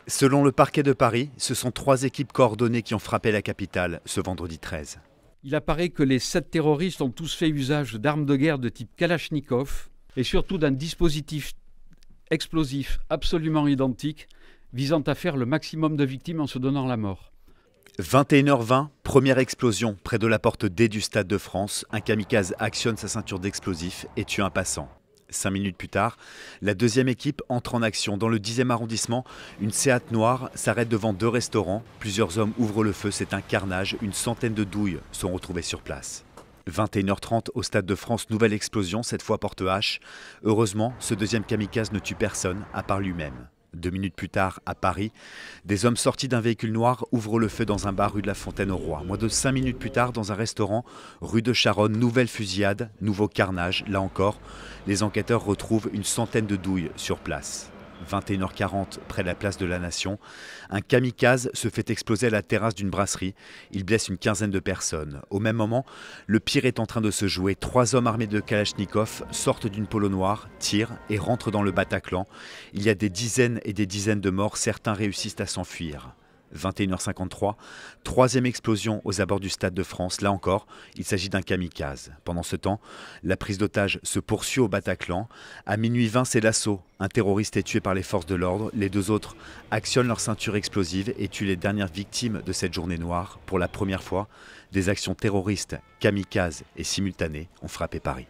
Selon le parquet de Paris, ce sont 3 équipes coordonnées qui ont frappé la capitale ce vendredi 13. Il apparaît que les 7 terroristes ont tous fait usage d'armes de guerre de type Kalachnikov et surtout d'un dispositif explosif absolument identique visant à faire le maximum de victimes en se donnant la mort. 21h20, première explosion près de la porte D du Stade de France. Un kamikaze actionne sa ceinture d'explosifs et tue un passant. 5 minutes plus tard, la deuxième équipe entre en action. Dans le 10e arrondissement, une Seat noire s'arrête devant 2 restaurants. Plusieurs hommes ouvrent le feu, c'est un carnage. Une centaine de douilles sont retrouvées sur place. 21h30 au Stade de France, nouvelle explosion, cette fois porte H. Heureusement, ce deuxième kamikaze ne tue personne à part lui-même. 2 minutes plus tard, à Paris, des hommes sortis d'un véhicule noir ouvrent le feu dans un bar rue de la Fontaine-au-Roi. Moins de 5 minutes plus tard, dans un restaurant rue de Charonne, nouvelle fusillade, nouveau carnage. Là encore, les enquêteurs retrouvent une centaine de douilles sur place. 21h40, près de la place de la Nation, un kamikaze se fait exploser à la terrasse d'une brasserie. Il blesse une quinzaine de personnes. Au même moment, le pire est en train de se jouer. 3 hommes armés de Kalachnikov sortent d'une polo noire, tirent et rentrent dans le Bataclan. Il y a des dizaines et des dizaines de morts. Certains réussissent à s'enfuir. 21h53, troisième explosion aux abords du Stade de France. Là encore, il s'agit d'un kamikaze. Pendant ce temps, la prise d'otages se poursuit au Bataclan. À minuit 20, c'est l'assaut. Un terroriste est tué par les forces de l'ordre. Les 2 autres actionnent leur ceinture explosive et tuent les dernières victimes de cette journée noire. Pour la première fois, des actions terroristes, kamikazes et simultanées ont frappé Paris.